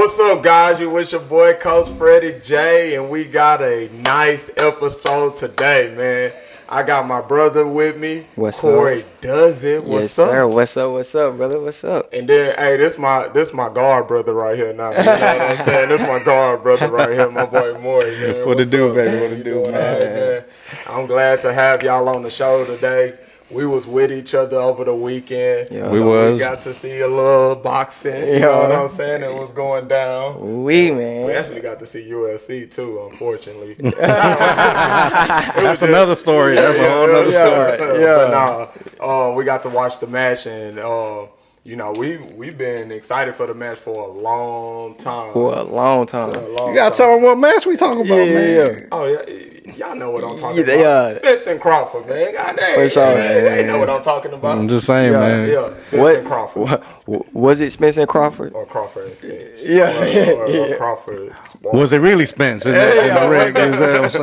What's up, guys? You with your boy, Coach Freddie J, and we got a nice episode today, man. I got my brother with me, Coriduzzit. What's up? Sir. What's up, brother? What's up? And then, hey, this my guard brother right here now. You know what I'm saying? This my guard brother right here, my boy Moy, man. What it do, baby? What it do, man? I'm glad to have y'all on the show today. We was with each other over the weekend. Yeah. We got to see a little boxing. You know what I'm saying? It was going down. We actually got to see UFC too, unfortunately. That's another story. That's a whole other story. But we got to watch the match, and you know, we've been excited for the match for a long time. You gotta tell them what match we talking about, man. Oh yeah. Y'all know what I'm talking about. Spence and Crawford, man. Goddamn. For sure. They know what I'm talking about. I'm just saying, man. Yeah, Spence and Crawford. Was it Spence and Crawford? Or Crawford and Spence. Or Crawford. Was it really Spence in the ring?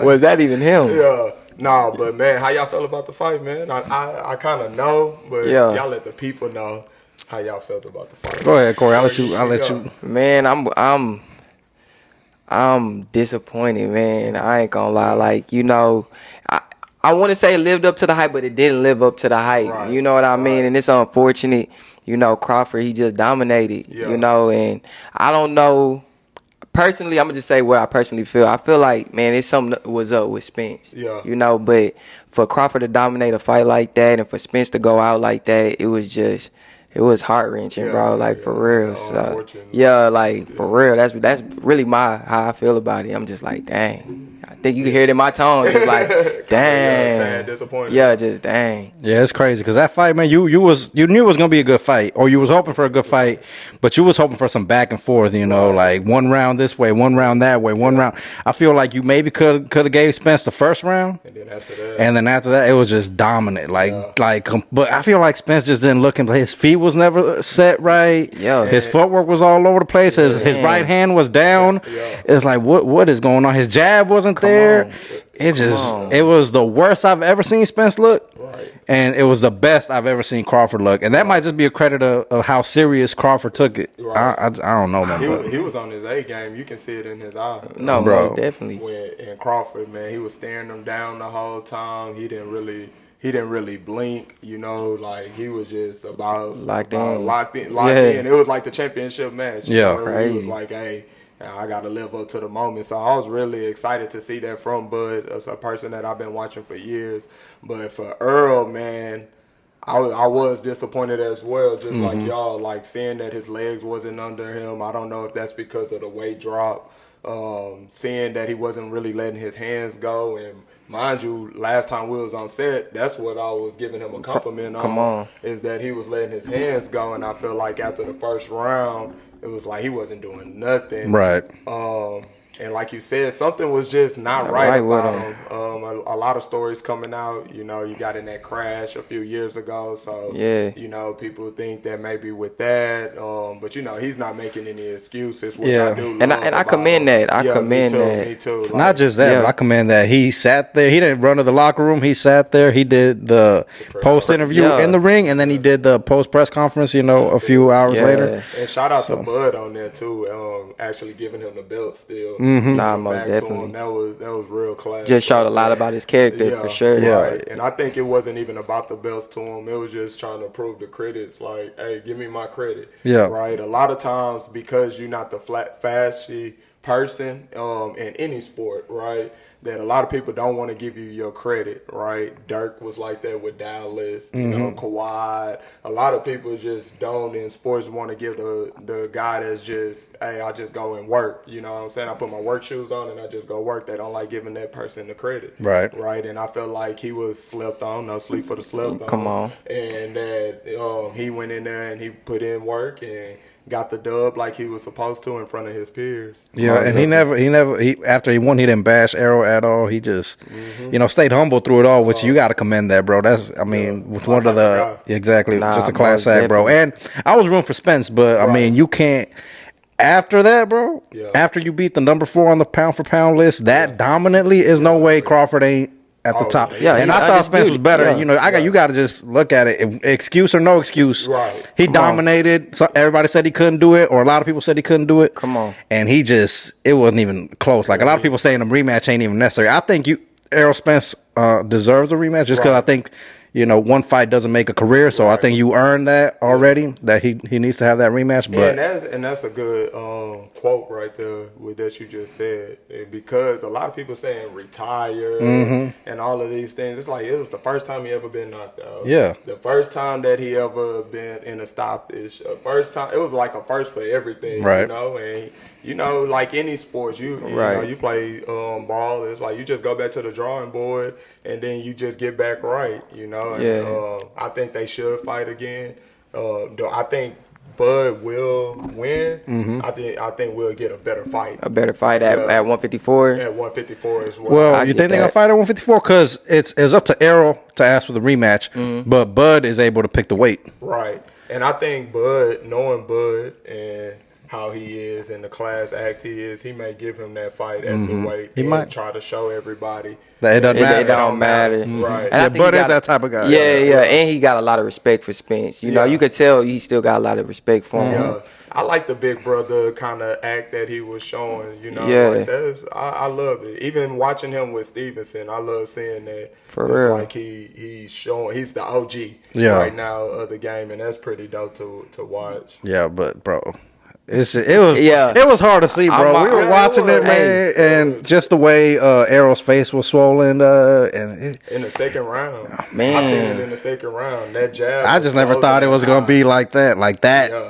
Was that even him? Yeah. No, but man, how y'all feel about the fight, man? I kind of know, but y'all let the people know how y'all felt about the fight. Go ahead, Corey. I'll let you. Man, I'm disappointed, man. I ain't gonna lie. Like, you know, I want to say it lived up to the hype, but it didn't live up to the hype. Right. You know what I mean? And it's unfortunate. You know, Crawford, he just dominated. Yeah. You know, and I don't know. Personally, I'm gonna just say what I personally feel. I feel like, man, it's something that was up with Spence. Yeah. You know, but for Crawford to dominate a fight like that, and for Spence to go out like that, it was heart wrenching, bro. Like for real. So for real. That's really how I feel about it. I'm just like, dang. I think you can hear it in my tone. Just like, dang. Sad, disappointed. Yeah, just dang. Yeah, it's crazy because that fight, man. You knew it was gonna be a good fight, or you was hoping for a good fight, but you was hoping for some back and forth. You know, like one round this way, one round that way, one round. I feel like you maybe could have gave Spence the first round, and then after that, it was just dominant. But I feel like Spence just didn't look. His feet was never set right. Yeah, his footwork was all over the place. His right hand was down. Yeah. It's like what is going on? His jab wasn't there. It was the worst I've ever seen Spence look, and it was the best I've ever seen Crawford look, and that might just be a credit of how serious Crawford took it. I don't know, man. He was on his A game. You can see it in his eye. No, bro, definitely. And Crawford, man, he was staring him down the whole time. He didn't really blink, you know, like he was just locked in. It was like the championship match. Yeah, crazy. He was like, hey, I got to live up to the moment. So I was really excited to see that from Bud, as a person that I've been watching for years. But for Earl, man, I was disappointed as well, just like y'all, like seeing that his legs wasn't under him. I don't know if that's because of the weight drop, seeing that he wasn't really letting his hands go. And mind you, last time we was on set, that's what I was giving him a compliment on, is that he was letting his hands go. And I feel like after the first round, it was like he wasn't doing nothing. Right. And like you said, something was just not right about him. A lot of stories coming out. You know, you got in that crash a few years ago. So, you know, people think that maybe with that. But, you know, he's not making any excuses, which I do love. And I commend that. I commend that. Me too. Like, not just that, but I commend that. He sat there. He didn't run to the locker room. He sat there. He did the post-interview in the ring, and then he did the post-press conference, you know, a few hours later. And shout out to Bud on there, too, actually giving him the belt still. Nah, most definitely. That was real class. Just showed a lot about his character for sure. Right. And I think it wasn't even about the belts to him. It was just trying to prove the critics, like, hey, give me my credit. Yeah. Right. A lot of times, because you're not the flashy person in any sport, right, that a lot of people don't want to give you your credit, right? Dirk was like that with Dallas, you know, Kawhi. A lot of people just don't in sports want to give the guy that's just, hey, I just go and work. You know what I'm saying? I put my work shoes on and I just go work. They don't like giving that person the credit. Right. Right. And I felt like he was slept on, no sleep for the slept on. Come on. And that he went in there and he put in work and got the dub like he was supposed to in front of his peers. Yeah, and he never after he won, he didn't bash Arrow at all. He just, you know, stayed humble through it all, which you got to commend that, bro. That's, I mean, with one of the, just a class act, bro. And I was rooting for Spence, but I mean, you can't, after that, bro, after you beat the number 4 on the pound for pound list, that dominantly is no way Crawford ain't at the top. Yeah, and I thought Spence was better. Yeah. You know, you got to just look at it. Excuse or no excuse. Right. He dominated. So everybody said he couldn't do it, or a lot of people said he couldn't do it. Come on. And it wasn't even close. Like a lot of people saying the rematch ain't even necessary. I think Errol Spence deserves a rematch just because I think, you know, one fight doesn't make a career, so I think you earned that already. That he needs to have that rematch. But that's a good quote right there with that you just said, because a lot of people saying retire and all of these things. It's like it was the first time he ever been knocked out. Yeah, the first time that he ever been in a stoppage. First time it was like a first for everything, right? You know, and you know, like any sports, you know, you play ball. It's like you just go back to the drawing board and then you just get back right. You know. And, I think they should fight again. I think Bud will win. I think we'll get a better fight. A better fight at 154. At 154 as well. Well, you think they're gonna fight at 154? Because it's up to Errol to ask for the rematch, but Bud is able to pick the weight. Right, and I think Bud, knowing Bud and how he is and the class act he is, he may give him that fight at the weight. He might try to show everybody that it doesn't matter. It don't matter. Right. Yeah, Bud is that type of guy. Yeah, and he got a lot of respect for Spence. You know, you could tell he still got a lot of respect for him. Yeah. I like the big brother kind of act that he was showing, you know. Like I love it. Even watching him with Stevenson, I love seeing that. For real. Like he's showing, he's the OG right now of the game, and that's pretty dope to watch. Yeah, but bro, it was hard to see, bro. We were watching it, man, and just the way Errol's face was swollen, and in the second round, man, I seen it in the second round. That jab, I just never thought it was gonna be like that,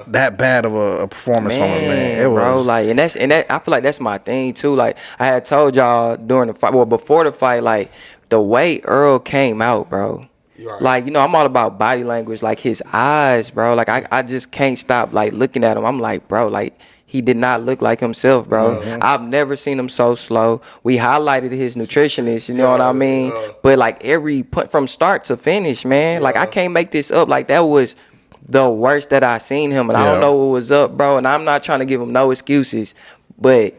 that bad of a performance from him, man. It was, bro, like, and that I feel like that's my thing too. Like I had told y'all during the fight, well, before the fight, like the way Earl came out, bro. Right. Like, you know, I'm all about body language, like his eyes, bro. Like I just can't stop like looking at him. I'm like, bro, like he did not look like himself, bro. I've never seen him so slow. We highlighted his nutritionist, you know what I mean? But like from start to finish, man, like I can't make this up. Like that was the worst that I seen him, and I don't know what was up, bro. And I'm not trying to give him no excuses, but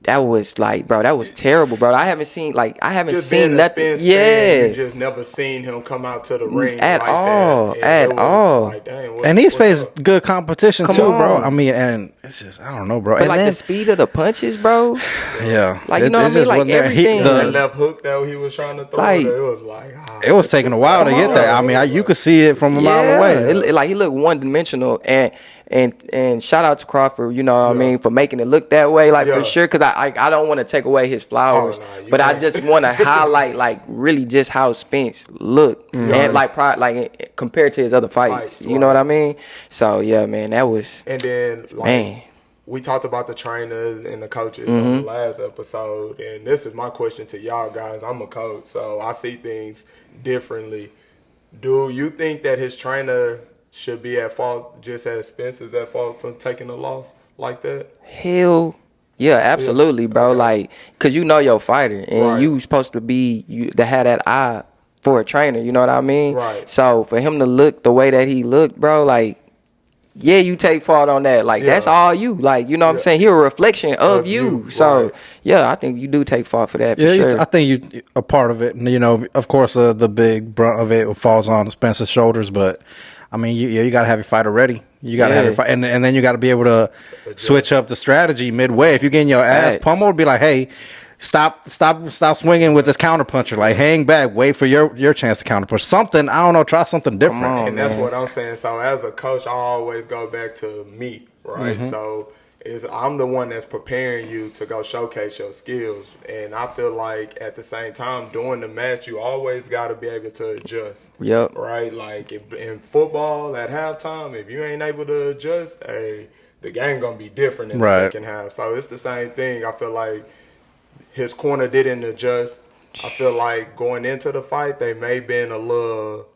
that was like, bro, that was terrible, bro. I haven't seen nothing. You just never seen him come out to the ring at like all, that. At all. Like, dang, and he's faced good competition too, bro. I mean, and it's just, I don't know, bro. But and like the speed of the punches, bro. Yeah, like you know what I mean, like everything. The left hook that he was trying to throw, like, it was like it was taking a while to get there. I mean, you could see it from a mile away. Like he looked one dimensional, and shout out to Crawford, you know what I mean, for making it look that way, like for sure. Because I don't want to take away his flowers, but I just want to highlight like really just how Spence looked and like compared to his other fights. You know what I mean? So yeah, man, that was. And then like, we talked about the trainers and the coaches on the last episode, and this is my question to y'all guys. I'm a coach, so I see things differently. Do you think that his trainer should be at fault just as Spence is at fault for taking a loss like that? Hell yeah, absolutely, bro. Okay. Like, cause you know your fighter, and you supposed to be to have that eye for a trainer. You know what I mean? Right. So for him to look the way that he looked, bro, like, yeah, you take fault on that. Like that's all you. Like, you know what I'm saying? He a reflection of you. So yeah, I think you do take fault for that. For sure. I think you a part of it. You know, of course, the big brunt of it falls on Spence's shoulders, but. I mean, you got to have your fighter ready. You got to have your fight, and then you got to be able to switch up the strategy midway. If you're getting your ass pummeled, be like, hey, stop swinging with this counter puncher. Like, hang back, wait for your chance to counter punch. Something, I don't know, try something different. And that's what I'm saying. So as a coach, I always go back to me, right? So I'm the one that's preparing you to go showcase your skills, and I feel like at the same time during the match you always got to be able to adjust. Yep. Right. Like in football at halftime, if you ain't able to adjust, the game gonna be different in the second half. So it's the same thing. I feel like his corner didn't adjust. I feel like going into the fight they may been a little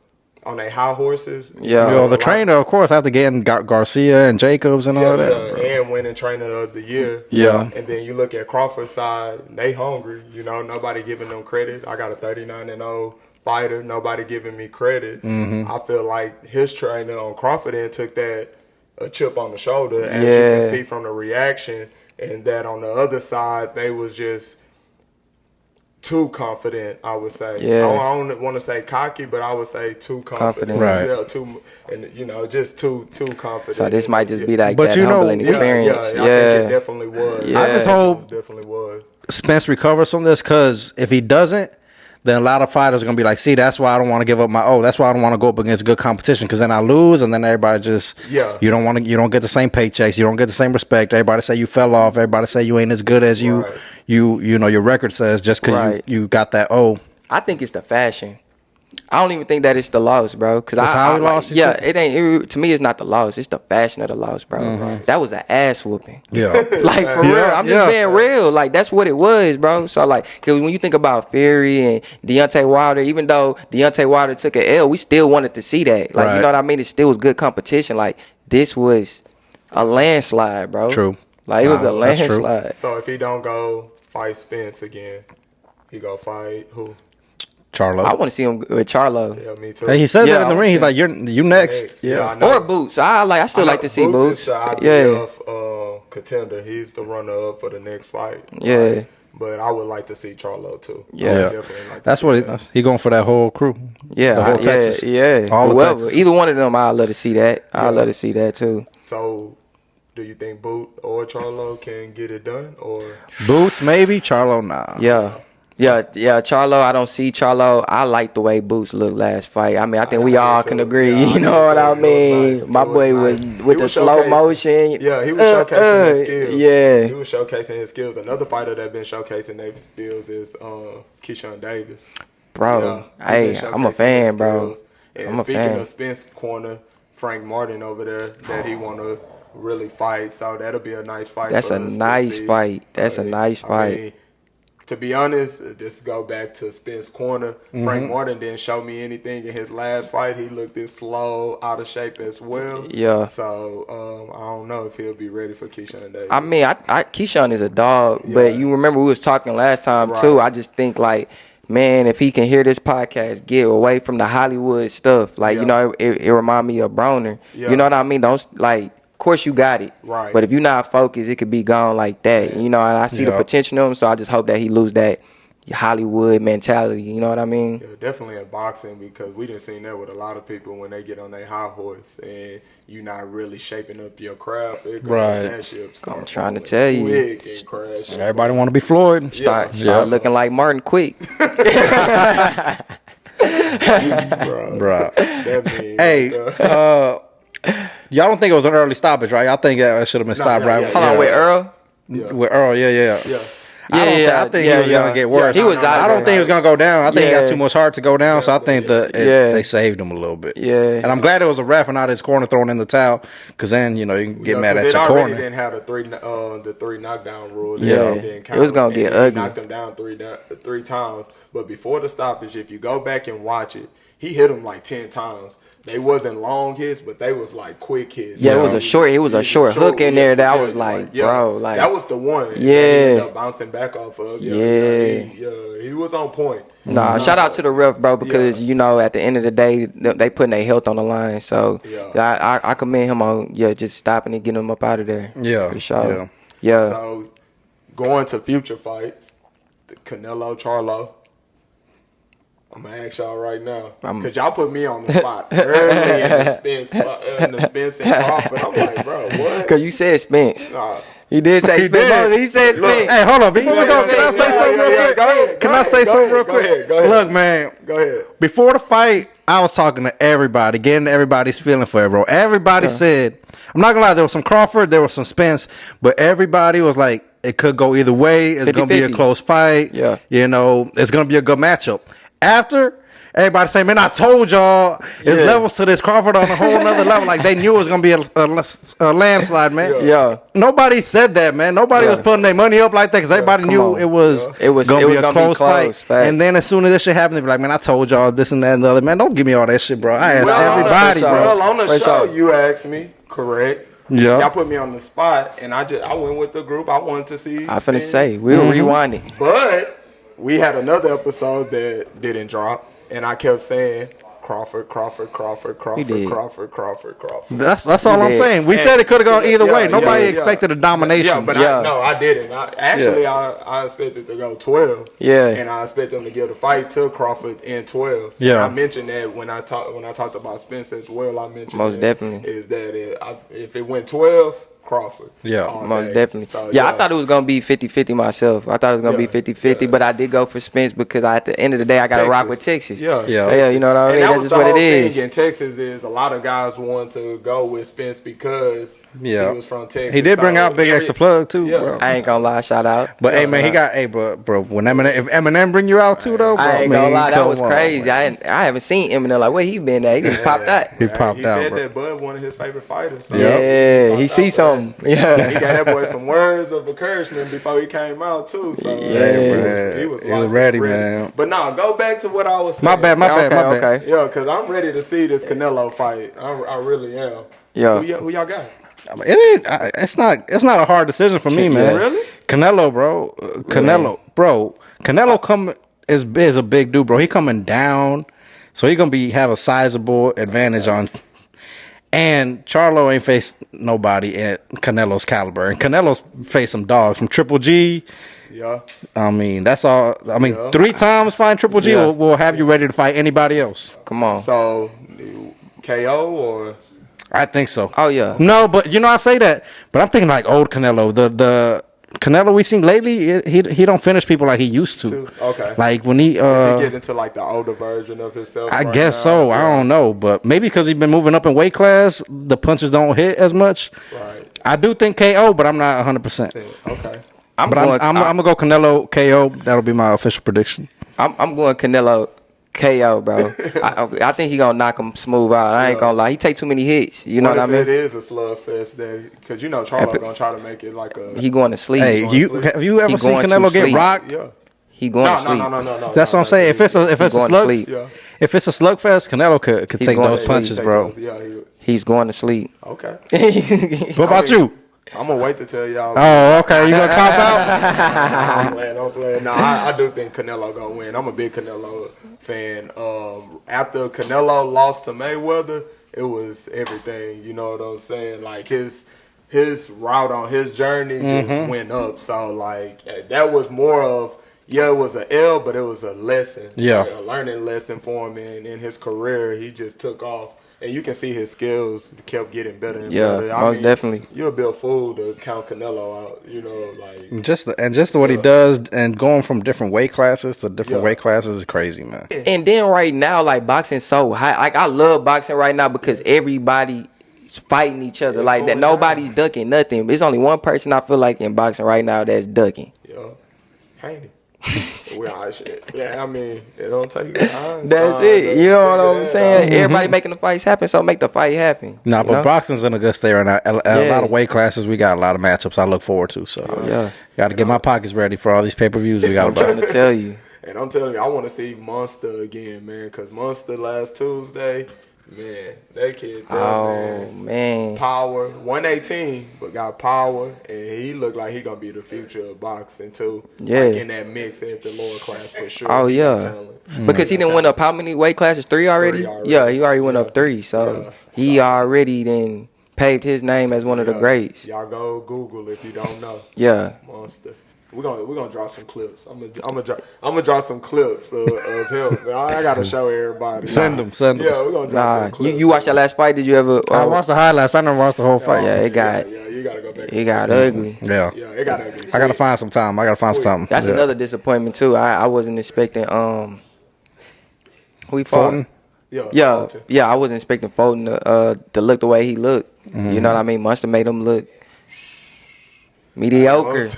on their high horses. Yeah. You know, the trainer, of course, after getting Garcia and Jacobs and all that. And winning trainer of the year. Yeah. And then you look at Crawford's side, they hungry. You know, nobody giving them credit. I got a 39-0 fighter. Nobody giving me credit. I feel like his trainer on Crawford end took that a chip on the shoulder, as you can see from the reaction. And that on the other side, they was just too confident, I would say. Yeah. I don't want to say cocky, but I would say too confident. Right. Yeah, just too confident. So this might just be like But that you know- humbling experience. Yeah, I think it definitely was. Yeah. I just hope Definitely was. Spence recovers from this, because if he doesn't, then a lot of fighters are gonna be like, see, that's why I don't want to give up that's why I don't want to go up against good competition, because then I lose, and then everybody just you don't get the same paychecks, you don't get the same respect. Everybody say you fell off, everybody say you ain't as good as you know your record says, just because you got that I think it's the fashion. I don't even think that it's the loss, bro. Because how he lost. Yeah, it ain't. To me, it's not the loss. It's the fashion of the loss, bro. Mm-hmm. That was an ass whooping. Yeah. Like for real, I'm just being real. Like that's what it was, bro. So like, because when you think about Fury and Deontay Wilder, even though Deontay Wilder took an L, we still wanted to see that. Like you know what I mean? It still was good competition. Like this was a landslide, bro. True. Like it was a that's true. landslide. So if he don't go fight Spence again, he go fight who? Charlo. I want to see him with Charlo. Yeah, me too. Hey, he said Yeah, that in the I ring. He's wanna like, you next. Yeah, I know. Or Boots. I still like to see Boots. Is the IBF contender. He's the runner-up for the next fight. Yeah. Right? But I would like to see Charlo too. Yeah. I would definitely like to That's see what that. he going for, that whole crew. Yeah, the whole Texas. Yeah, all of whoever. Texas. Either one of them, I'd love to see that. I'd love to see that too. So, do you think Boot or Charlo can get it done? Or Boots maybe, Charlo nah. Yeah, Charlo. I don't see Charlo. I like the way Boots looked last fight. I mean, I think we all can agree. Yeah, you know what I it was mean? nice. My It was boy nice. was with He the was slow showcasing- motion. Yeah, he was showcasing his skills. Yeah. He was showcasing his skills. Another fighter that been showcasing their skills is Keyshawn Davis. Bro, Yeah, he hey, been I'm a showcasing fan, his bro. skills. And I'm a speaking fan. of Spence corner, Frank Martin over there that he want to really fight. So that'll be a nice fight. That's for a us to nice see. fight. That's a nice I fight. mean, to be honest, this go back to Spence corner. Mm-hmm. Frank Martin didn't show me anything in his last fight. He looked this slow, out of shape as well. Yeah. So I don't know if he'll be ready for Keyshawn Davis. I mean, Keyshawn is a dog, but you remember we was talking last time too. I just think like, man, if he can hear this podcast, get away from the Hollywood stuff. Like you know, it remind me of Broner. Yeah. You know what I mean? Don't like. Of course you got it, Right. but if you're not focused, it could be gone like that. You know, and I see the potential in him, so I just hope that he lose that Hollywood mentality. You know what I mean? Yeah, definitely in boxing, because we didn't see that with a lot of people when they get on their high horse and you're not really shaping up your craft. Right. I'm trying to tell you. Quick and crash. Everybody want to be Floyd. Start looking like Martin quick. Bro. That mean, Hey, y'all don't think it was an early stoppage, right? Y'all think that should have been stopped, right? Hold on, with Earl. With Earl, yeah. I think he was gonna get worse. He was out I don't there. think he was gonna go down. I think he got too much heart to go down. So I think they saved him a little bit. Yeah. And I'm glad it was a ref and not his corner throwing in the towel, because then you can get mad at your already corner. didn't have the three knockdown rule. Yeah. It was gonna get ugly. He knocked him down three times. But before the stoppage, if you go back and watch it, he hit him like 10 times. They wasn't long hits, but they was like quick hits. Yeah, it was a short hook in there that I was like, bro, like that was the one. Yeah. That he ended up bouncing back off of. He was on point. Nah, shout out to the ref, bro, because at the end of the day, they putting their health on the line. So I commend him on just stopping and getting him up out of there. Yeah, for sure. Yeah. So going to future fights, the Canelo Charlo. I'm gonna ask y'all right now, because y'all put me on the spot early in the Spence and Crawford. I'm like, bro, what? Because you said Spence. Nah. He did say Spence. did. He said Spence. Hey, hold on. Before we go, can I say something real quick? Go ahead. Can I say something real quick? Go ahead. Look, man. Go ahead. Before the fight, I was talking to everybody, getting everybody's feeling for it, bro. Everybody said, I'm not gonna lie, there was some Crawford, there was some Spence, but everybody was like, it could go either way. It's gonna be a 50-50. close fight. Yeah. It's gonna be a good matchup. After, everybody say, man, I told y'all, it's levels to this. Crawford on a whole nother level. Like, they knew it was going to be a landslide, man. Yeah. Nobody said that, man. Nobody was putting their money up like that, because everybody knew it was going to be a close fight. Facts. And then as soon as this shit happened, they be like, man, I told y'all this and that and the other. Man, don't give me all that shit, bro. I asked everybody, sure. bro. Well, on the show, you asked me, correct? Yeah. Y'all put me on the spot, and I went with the group. I wanted to see. I finna say, we'll rewind it. But we had another episode that didn't drop, and I kept saying, Crawford. He did. Crawford. That's all He I'm did. saying. We said it could have gone either way. Nobody expected a domination. Yeah, but I didn't. I expected to go 12. Yeah. And I expect them to give the fight to Crawford in 12. Yeah. And I mentioned that when I talked about Spence as well. I mentioned Most definitely is that if it went 12, Crawford. Yeah. Most definitely. So, I thought it was going to be 50-50 myself. I thought it was going to be 50-50, but I did go for Spence because at the end of the day, I got to rock with Texas. Yeah. So, you know what I mean? That's just what it is. In Texas is a lot of guys want to go with Spence because he was from Texas. He did bring out Big Extra Plug, too, bro. I ain't going to lie. Shout out. But, hey, man, bro, when if Eminem bring you out, too, though, bro. I ain't going to lie. That was crazy. I haven't seen Eminem. Like, where he been at? He just popped out. He popped out, He said bro. that Bud one of his favorite fighters. So Yeah, he see something. Yeah. He got that boy some words of encouragement before he came out too. So He was ready, man. But no, go back to what I was saying. My bad. Okay. Yeah, because I'm ready to see this Canelo fight. I really am. Yeah. Who y'all got? It ain't. It's not a hard decision for me, man. Really? Canelo, bro. Canelo is a big dude, bro. He coming down, so he gonna have a sizable advantage on. And Charlo ain't faced nobody at Canelo's caliber, and Canelo's faced some dogs from Triple G. Yeah. I mean, that's all. I mean, 3 times fighting Triple G will have you ready to fight anybody else. Come on. So, KO or? I think so. Oh, yeah. No, but I say that, but I'm thinking like old Canelo. The Canelo we seen lately, he don't finish people like he used to. Okay. Like when he Does he get into like the older version of himself? I guess so. I don't know, but maybe because he's been moving up in weight class, the punches don't hit as much. Right. I do think KO, but I'm not 100%. Okay. I'm gonna go Canelo KO. That'll be my official prediction. I'm going Canelo KO, bro. I think he gonna knock him smooth out. I ain't gonna lie. He take too many hits. You know what I mean? It is a slugfest, because Charlo gonna try to make it like a. He going to sleep. Hey, have you ever seen Canelo get rocked? Yeah. He going to sleep. No. That's what I'm saying. If it's a slugfest, Canelo could take those punches, bro. He's going to sleep. Okay. What about you? I'm gonna wait to tell y'all. Oh, okay. You gonna cop out? I'm playing. No, I do think Canelo gonna win. I'm a big Canelo fan. After Canelo lost to Mayweather, it was everything. You know what I'm saying? Like his route on his journey just went up. So like that was more of it was an L, but it was a lesson. Yeah, like a learning lesson for him in his career. He just took off. And you can see his skills kept getting better and better. Most definitely. You'll be a fool to count Canelo out, like just what he does, and going from different weight classes to different weight classes is crazy, man. And then right now, like boxing's so high. Like I love boxing right now because everybody is fighting each other like that. Nobody's ducking nothing. There's only one person I feel like in boxing right now that's ducking. Yeah, Haney. Yeah, I mean, it don't take time. That's it. You know what I'm saying? Everybody making the fights happen, so make the fight happen. Nah, but boxing's in a good state right now. A lot of weight classes, we got a lot of matchups I look forward to. So got to get my pockets ready for all these pay-per-views we got. I'm trying to tell you. And I'm telling you, I want to see Monster again, man, because Monster last Tuesday, man, that kid, man. Power, 118, but got power, and he looked like he gonna be the future of boxing too. Yeah, like in that mix at the lower class for sure. Oh yeah, because he didn't win up how many weight classes? 3 already? Yeah, he already went up 3, so he already then paved his name as one of the greats. Y'all go Google if you don't know. Yeah, Monster. We're gonna draw some clips. I'm gonna draw some clips of him. I gotta show everybody. Send them. Yeah, we're gonna draw some clips. You watched that last fight? Did you ever? I watched the highlights. I never watched the whole fight. Yeah, it got. Yeah, you gotta go back. It got ugly. Yeah, it got ugly. I gotta find some time. something. That's another disappointment too. I wasn't expecting who he fought. Yeah. I wasn't expecting Fulton to look the way he looked. You know what I mean? Must have made him look mediocre.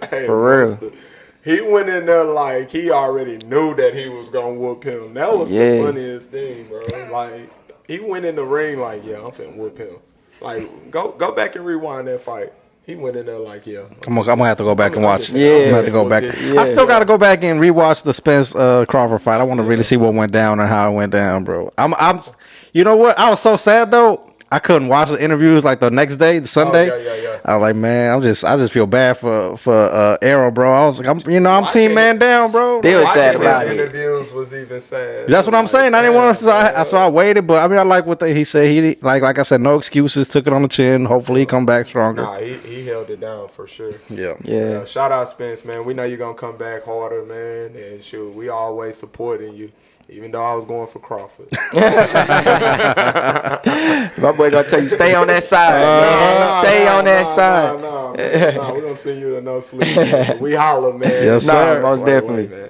For real. He went in there like he already knew that he was gonna whoop him. That was the funniest thing, bro. Like he went in the ring like, I'm finna whoop him. Like go back and rewind that fight. He went in there like, I'm gonna have to go back and watch it. Yeah, I'm gonna have to go back. I still gotta go back and rewatch the Spence Crawford fight. I want to really see what went down and how it went down, bro. I'm you know what? I was so sad though. I couldn't watch the interviews like the next day, the Sunday. Yeah. I was like, man, I just feel bad for Arrow, bro. I was like, I'm team man down, bro. Still Like, sad about it. Interviews was even sad. that's what I'm saying. I didn't want to. So I waited, but I mean, I like what he said. He like I said, no excuses. Took it on the chin. Hopefully, he come back stronger. Nah, he held it down for sure. Yeah. Shout out Spence, man. We know you're gonna come back harder, man. And shoot, we always supporting you. Even though I was going for Crawford. My boy gonna tell you, stay on that side, man. Stay on that side. Nah, we're gonna send you to no sleep. Man. We holler, man. Yes, sir. Most definitely. Man.